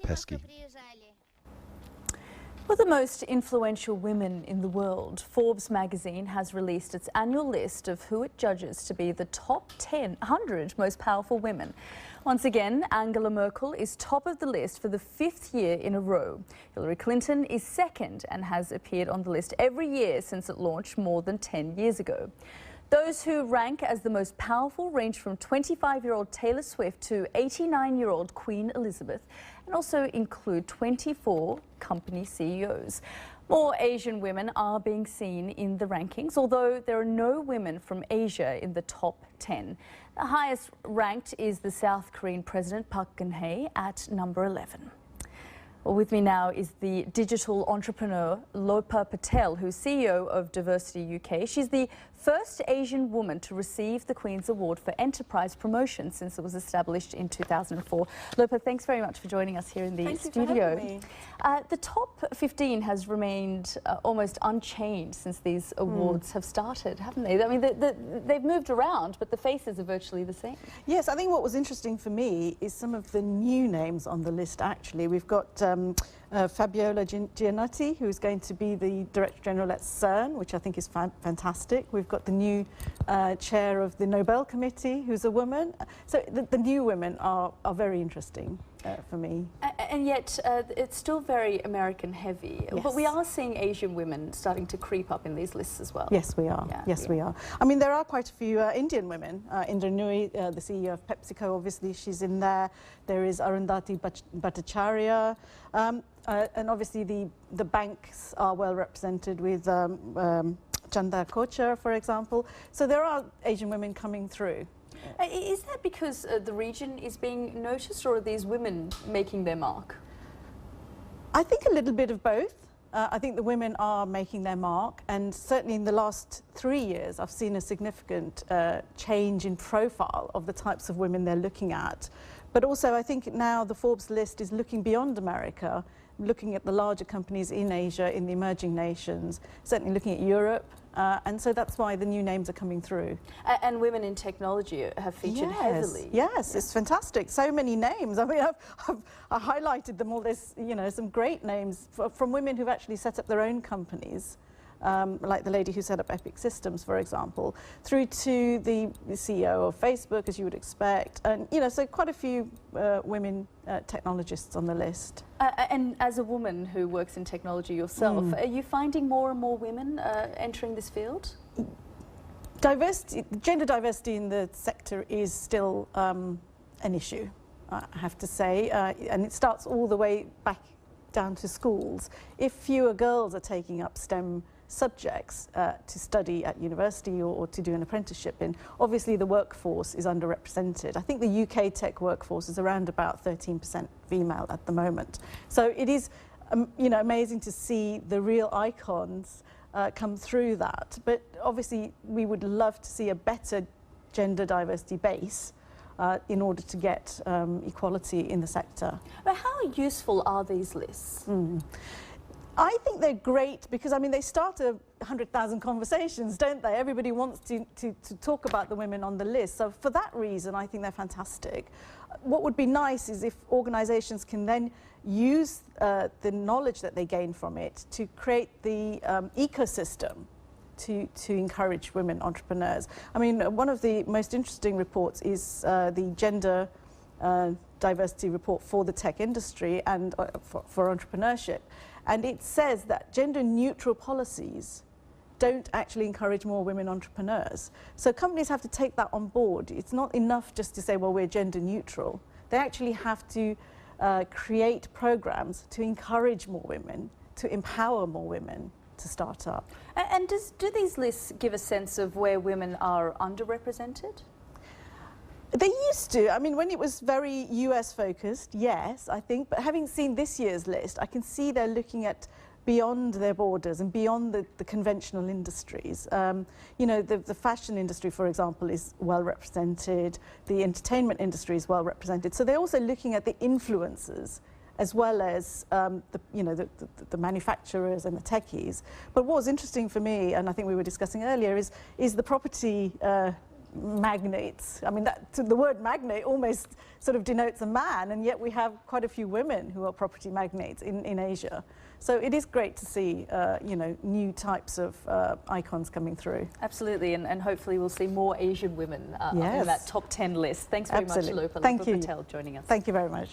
pesky. For the most influential women in the world, Forbes magazine has released its annual list of who it judges to be the top 100 most powerful women. Once again, Angela Merkel is top of the list for the 5th year in a row. Hillary Clinton is second and has appeared on the list every year since it launched more than 10 years ago. Those who rank as the most powerful range from 25-year-old Taylor Swift to 89-year-old Queen Elizabeth, and also include 24 company CEOs. More Asian women are being seen in the rankings, although there are no women from Asia in the top 10. The highest ranked is the South Korean President Park Geun-hye at number 11. Well, with me now is the digital entrepreneur Lopa Patel, who's CEO of Diversity UK. She's the first Asian woman to receive the Queen's Award for Enterprise Promotion since it was established in 2004. Lopa, thanks very much for joining us here in the studio. For having me. The top 15 has remained almost unchanged since these awards have started, haven't they? I mean, they've moved around, but the faces are virtually the same. Yes, I think what was interesting for me is some of the new names on the list, actually. We've got Fabiola Gianotti, who's going to be the Director General at CERN, which I think is fantastic. We've got the new chair of the Nobel Committee, who's a woman. So the new women are very interesting for me. And yet it's still very American heavy. Yes. But we are seeing Asian women starting to creep up in these lists as well. Yes, we are. Yeah, yes, we are. I mean, there are quite a few Indian women. Indra Nooyi, the CEO of PepsiCo, obviously she's in there. There is Arundhati Bhattacharya. And obviously the banks are well represented with Chanda Kochhar, for example. So there are Asian women coming through. Is that because the region is being noticed, or are these women making their mark? I think a little bit of both. I think the women are making their mark, and certainly in the last 3 years I've seen a significant change in profile of the types of women they're looking at. But also I think now the Forbes list is looking beyond America, looking at the larger companies in Asia, in the emerging nations, certainly looking at Europe, and so that's why the new names are coming through. And women in technology have featured heavily. Yes, it's fantastic. So many names. I mean, I've highlighted them all. There's, you know, some great names from women who've actually set up their own companies. Like the lady who set up Epic Systems, for example, through to the CEO of Facebook, as you would expect, and you know, so quite a few women technologists on the list. And as a woman who works in technology yourself, are you finding more and more women entering this field? Gender diversity in the sector is still an issue, I have to say, and it starts all the way back down to schools. If fewer girls are taking up STEM subjects to study at university or to do an apprenticeship in, obviously the workforce is underrepresented. I think the UK tech workforce is around about 13% female at the moment. So it is you know, amazing to see the real icons come through that. But obviously we would love to see a better gender diversity base in order to get equality in the sector. But how useful are these lists? I think they're great because, I mean, they start 100,000 conversations, don't they? Everybody wants to talk about the women on the list. So for that reason, I think they're fantastic. What would be nice is if organisations can then use the knowledge that they gain from it to create the ecosystem to encourage women entrepreneurs. I mean, one of the most interesting reports is the gender diversity report for the tech industry and for entrepreneurship. And it says that gender-neutral policies don't actually encourage more women entrepreneurs. So companies have to take that on board. It's not enough just to say, well, we're gender-neutral. They actually have to create programs to encourage more women, to empower more women to start up. And do these lists give a sense of where women are underrepresented? They used to. I mean, when it was very US focused, yes, I think. But having seen this year's list, I can see they're looking at beyond their borders and beyond the conventional industries. You know, the fashion industry, for example, is well represented. The entertainment industry is well represented. So they're also looking at the influencers as well as the manufacturers and the techies. But what was interesting for me, and I think we were discussing earlier, is the property magnates. I mean, the word magnate almost sort of denotes a man, and yet we have quite a few women who are property magnates in Asia. So it is great to see, you know, new types of icons coming through. Absolutely, and hopefully we'll see more Asian women Yes. on that top 10 list. Thanks very Absolutely. much, Lopa. Thank Lopa you. Patel joining us. Thank you very much.